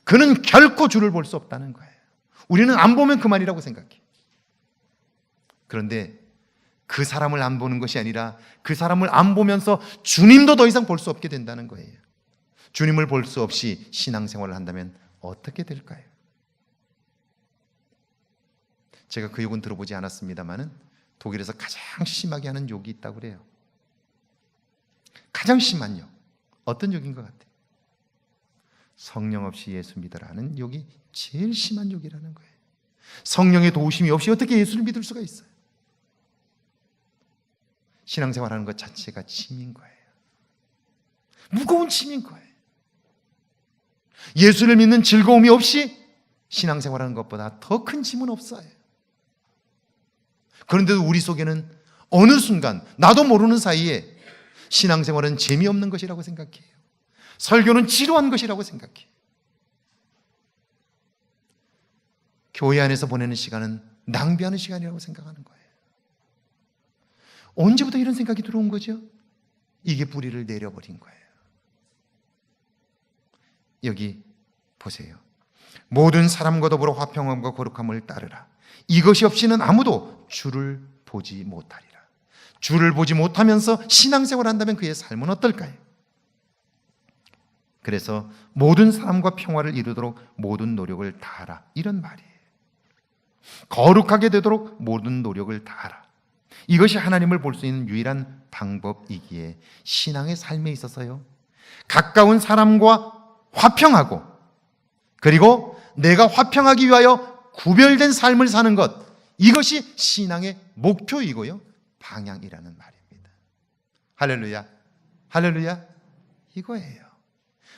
그는 결코 주를 볼 수 없다는 거예요. 우리는 안 보면 그만이라고 생각해요. 그런데 그 사람을 안 보는 것이 아니라 그 사람을 안 보면서 주님도 더 이상 볼 수 없게 된다는 거예요. 주님을 볼 수 없이 신앙생활을 한다면 어떻게 될까요? 제가 그 욕은 들어보지 않았습니다만은 독일에서 가장 심하게 하는 욕이 있다고 그래요. 가장 심한 욕. 어떤 욕인 것 같아요? 성령 없이 예수 믿으라는 욕이 제일 심한 욕이라는 거예요. 성령의 도우심이 없이 어떻게 예수를 믿을 수가 있어요? 신앙생활하는 것 자체가 짐인 거예요. 무거운 짐인 거예요. 예수를 믿는 즐거움이 없이 신앙생활하는 것보다 더 큰 짐은 없어요. 그런데도 우리 속에는 어느 순간 나도 모르는 사이에 신앙생활은 재미없는 것이라고 생각해요. 설교는 지루한 것이라고 생각해요. 교회 안에서 보내는 시간은 낭비하는 시간이라고 생각하는 거예요. 언제부터 이런 생각이 들어온 거죠? 이게 뿌리를 내려버린 거예요. 여기 보세요. 모든 사람과 더불어 화평함과 거룩함을 따르라. 이것이 없이는 아무도 주를 보지 못하리라. 주를 보지 못하면서 신앙생활을 한다면 그의 삶은 어떨까요? 그래서 모든 사람과 평화를 이루도록 모든 노력을 다하라, 이런 말이에요. 거룩하게 되도록 모든 노력을 다하라. 이것이 하나님을 볼 수 있는 유일한 방법이기에 신앙의 삶에 있어서요, 가까운 사람과 화평하고, 그리고 내가 화평하기 위하여 구별된 삶을 사는 것, 이것이 신앙의 목표이고요, 방향이라는 말입니다. 할렐루야, 할렐루야. 이거예요.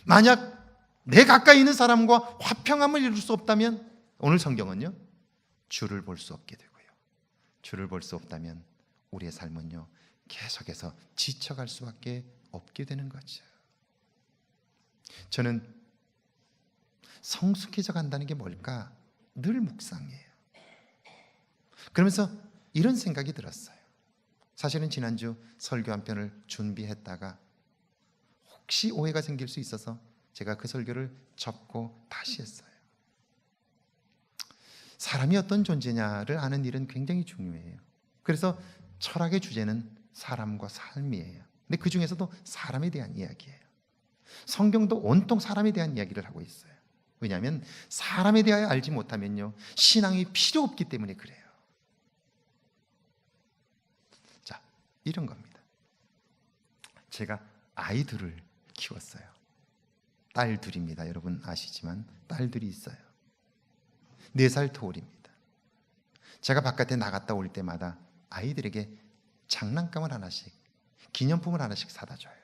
만약 내 가까이 있는 사람과 화평함을 이룰 수 없다면, 오늘 성경은요, 주를 볼 수 없게 되고요, 주를 볼 수 없다면 우리의 삶은요, 계속해서 지쳐갈 수밖에 없게 되는 거죠. 저는 성숙해져 간다는 게 뭘까 늘 묵상해요. 그러면서 이런 생각이 들었어요. 사실은 지난주 설교 한 편을 준비했다가 혹시 오해가 생길 수 있어서 제가 그 설교를 접고 다시 했어요. 사람이 어떤 존재냐를 아는 일은 굉장히 중요해요. 그래서 철학의 주제는 사람과 삶이에요. 근데 그 중에서도 사람에 대한 이야기예요. 성경도 온통 사람에 대한 이야기를 하고 있어요. 왜냐하면 사람에 대하여 알지 못하면요, 신앙이 필요 없기 때문에 그래요. 자, 이런 겁니다. 제가 아이들을 키웠어요. 딸 둘입니다. 여러분 아시지만 딸들이 있어요. 4살 터울입니다. 제가 바깥에 나갔다 올 때마다 아이들에게 장난감을 하나씩, 기념품을 하나씩 사다 줘요.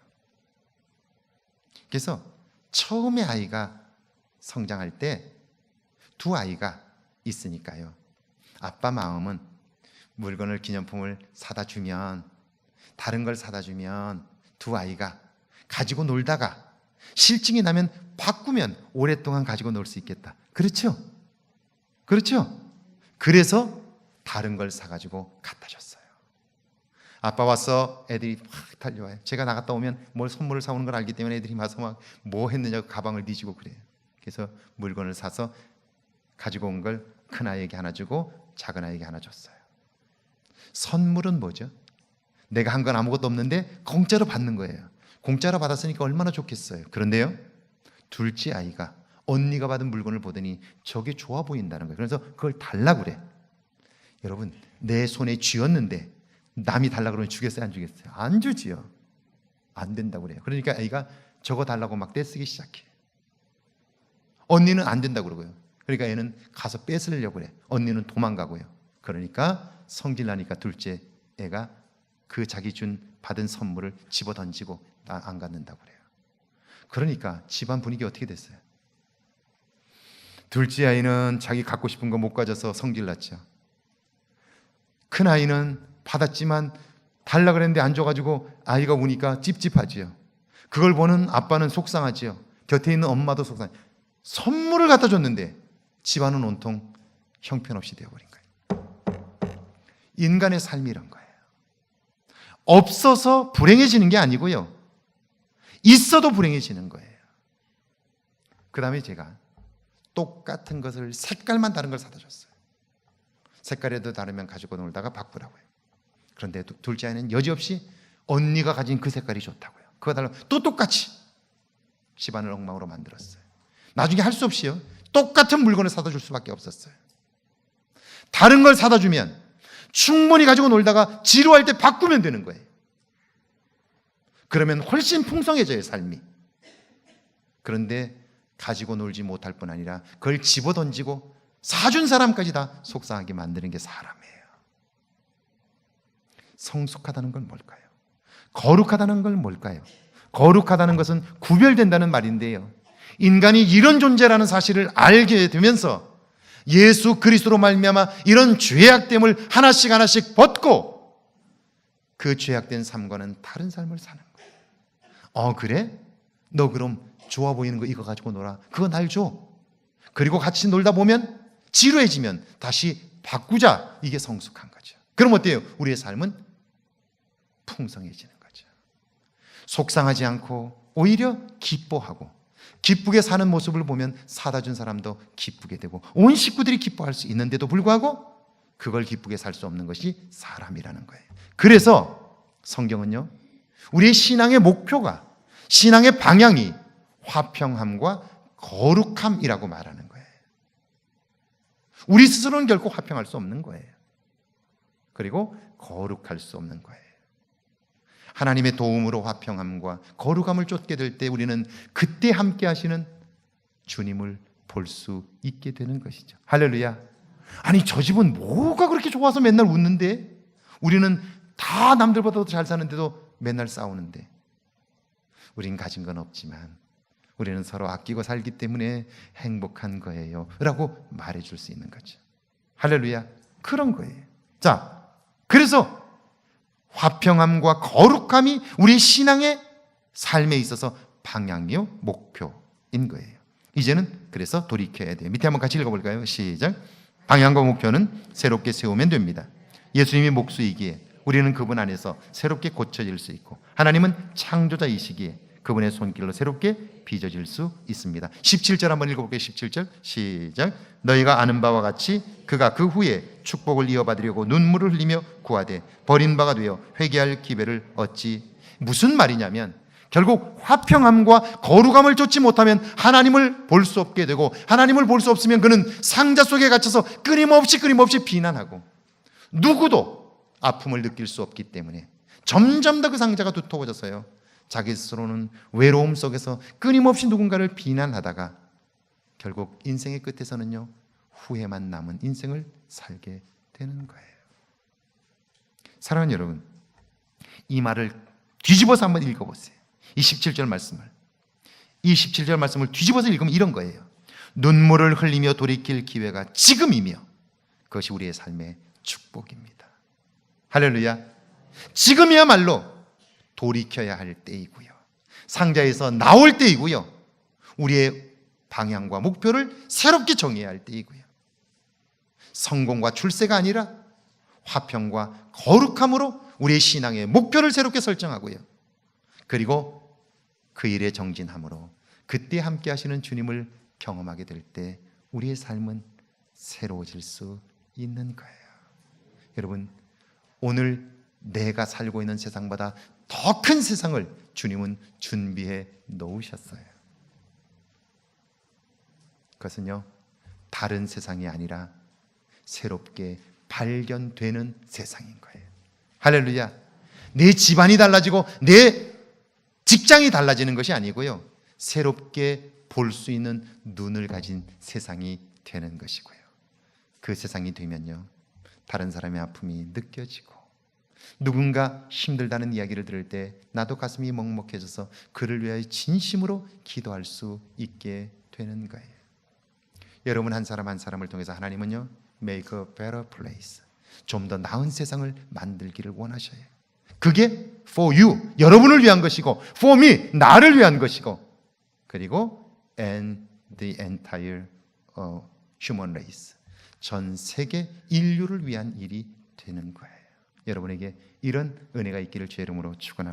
그래서 처음에 아이가 성장할 때 두 아이가 있으니까요, 아빠 마음은 물건을, 기념품을 사다 주면, 다른 걸 사다 주면 두 아이가 가지고 놀다가 실증이 나면 바꾸면 오랫동안 가지고 놀 수 있겠다. 그렇죠? 그렇죠? 그래서 다른 걸 사가지고 갖다 줬어요. 아빠 와서 애들이 확 달려와요. 제가 나갔다 오면 뭘 선물을 사오는 걸 알기 때문에 애들이 와서 막 뭐 했느냐고 가방을 뒤지고 그래요. 그래서 물건을 사서 가지고 온 걸 큰 아이에게 하나 주고 작은 아이에게 하나 줬어요. 선물은 뭐죠? 내가 한 건 아무것도 없는데 공짜로 받는 거예요. 공짜로 받았으니까 얼마나 좋겠어요. 그런데요, 둘째 아이가 언니가 받은 물건을 보더니 저게 좋아 보인다는 거예요. 그래서 그걸 달라고 그래. 여러분, 내 손에 쥐었는데 남이 달라고 그러면 주겠어요, 안 주겠어요? 안 주지요. 안 된다고 그래요. 그러니까 아이가 저거 달라고 막 떼쓰기 시작해. 언니는 안 된다고 그러고요. 그러니까 애는 가서 뺏으려고 그래. 언니는 도망가고요. 그러니까 성질 나니까 둘째 애가 그 자기 받은 선물을 집어 던지고 안 갖는다고 그래요. 그러니까 집안 분위기 어떻게 됐어요? 둘째 아이는 자기 갖고 싶은 거 못 가져서 성질 났죠. 큰 아이는 받았지만 달라 그랬는데 안 줘가지고 아이가 우니까 찝찝하지요. 그걸 보는 아빠는 속상하지요. 곁에 있는 엄마도 속상해. 선물을 갖다 줬는데 집안은 온통 형편없이 되어버린 거예요. 인간의 삶이 이런 거예요. 없어서 불행해지는 게 아니고요, 있어도 불행해지는 거예요. 그 다음에 제가 똑같은 것을 색깔만 다른 걸 사다 줬어요. 색깔에도 다르면 가지고 놀다가 바꾸라고요. 그런데 둘째 아이는 여지없이 언니가 가진 그 색깔이 좋다고요. 그거 달라고 또 똑같이 집안을 엉망으로 만들었어요. 나중에 할 수 없이요, 똑같은 물건을 사다 줄 수밖에 없었어요. 다른 걸 사다 주면 충분히 가지고 놀다가 지루할 때 바꾸면 되는 거예요. 그러면 훨씬 풍성해져요, 삶이. 그런데 가지고 놀지 못할 뿐 아니라 그걸 집어던지고 사준 사람까지 다 속상하게 만드는 게 사람이에요. 성숙하다는 건 뭘까요? 거룩하다는 건 뭘까요? 거룩하다는 것은 구별된다는 말인데요, 인간이 이런 존재라는 사실을 알게 되면서 예수 그리스도로 말미암아 이런 죄악됨을 하나씩 하나씩 벗고 그 죄악된 삶과는 다른 삶을 사는 거예요. 그래? 너 그럼 좋아 보이는 거 이거 가지고 놀아. 그거 날 줘. 그리고 같이 놀다 보면 지루해지면 다시 바꾸자. 이게 성숙한 거죠. 그럼 어때요? 우리의 삶은 풍성해지는 거죠. 속상하지 않고 오히려 기뻐하고 기쁘게 사는 모습을 보면 사다 준 사람도 기쁘게 되고 온 식구들이 기뻐할 수 있는데도 불구하고 그걸 기쁘게 살 수 없는 것이 사람이라는 거예요. 그래서 성경은요, 우리의 신앙의 목표가, 신앙의 방향이 화평함과 거룩함이라고 말하는 거예요. 우리 스스로는 결코 화평할 수 없는 거예요. 그리고 거룩할 수 없는 거예요. 하나님의 도움으로 화평함과 거룩함을 쫓게 될 때 우리는 그때 함께 하시는 주님을 볼 수 있게 되는 것이죠. 할렐루야. 아니, 저 집은 뭐가 그렇게 좋아서 맨날 웃는데? 우리는 다 남들보다 더 잘 사는데도 맨날 싸우는데. 우린 가진 건 없지만 우리는 서로 아끼고 살기 때문에 행복한 거예요 라고 말해줄 수 있는 거죠. 할렐루야. 그런 거예요. 자, 그래서 화평함과 거룩함이 우리 신앙의 삶에 있어서 방향이요, 목표인 거예요. 이제는 그래서 돌이켜야 돼요. 밑에 한번 같이 읽어볼까요? 시작. 방향과 목표는 새롭게 세우면 됩니다. 예수님이 목수이기에 우리는 그분 안에서 새롭게 고쳐질 수 있고, 하나님은 창조자이시기에 그분의 손길로 새롭게 빚어질 수 있습니다. 17절 한번 읽어볼게요. 17절 시작. 너희가 아는 바와 같이 그가 그 후에 축복을 이어받으려고 눈물을 흘리며 구하되 버린 바가 되어 회개할 기회를 얻지. 무슨 말이냐면 결국 화평함과 거룩함을 쫓지 못하면 하나님을 볼 수 없게 되고, 하나님을 볼 수 없으면 그는 상자 속에 갇혀서 끊임없이 비난하고 누구도 아픔을 느낄 수 없기 때문에 점점 더 그 상자가 두터워져서요, 자기 스스로는 외로움 속에서 끊임없이 누군가를 비난하다가 결국 인생의 끝에서는요, 후회만 남은 인생을 살게 되는 거예요. 사랑하는 여러분, 이 말을 뒤집어서 한번 읽어보세요. 이 17절 말씀을 뒤집어서 읽으면 이런 거예요. 눈물을 흘리며 돌이킬 기회가 지금이며 그것이 우리의 삶의 축복입니다. 할렐루야. 지금이야말로 돌이켜야 할 때이고요, 상자에서 나올 때이고요, 우리의 방향과 목표를 새롭게 정해야 할 때이고요, 성공과 출세가 아니라 화평과 거룩함으로 우리의 신앙의 목표를 새롭게 설정하고요, 그리고 그 일에 정진함으로 그때 함께 하시는 주님을 경험하게 될 때 우리의 삶은 새로워질 수 있는 거예요. 여러분, 오늘 내가 살고 있는 세상보다 더 큰 세상을 주님은 준비해 놓으셨어요. 그것은요, 다른 세상이 아니라 새롭게 발견되는 세상인 거예요. 할렐루야. 내 집안이 달라지고 내 직장이 달라지는 것이 아니고요, 새롭게 볼 수 있는 눈을 가진 세상이 되는 것이고요, 그 세상이 되면요, 다른 사람의 아픔이 느껴지고 누군가 힘들다는 이야기를 들을 때 나도 가슴이 먹먹해져서 그를 위하여 진심으로 기도할 수 있게 되는 거예요. 여러분 한 사람 한 사람을 통해서 하나님은요, make a better place, 좀 더 나은 세상을 만들기를 원하셔요. 그게 for you, 여러분을 위한 것이고, for me, 나를 위한 것이고, 그리고 and the entire human race, 전 세계 인류를 위한 일이 되는 거예요. 여러분에게 이런 은혜가 있기를 주의 이름으로 축원합니다.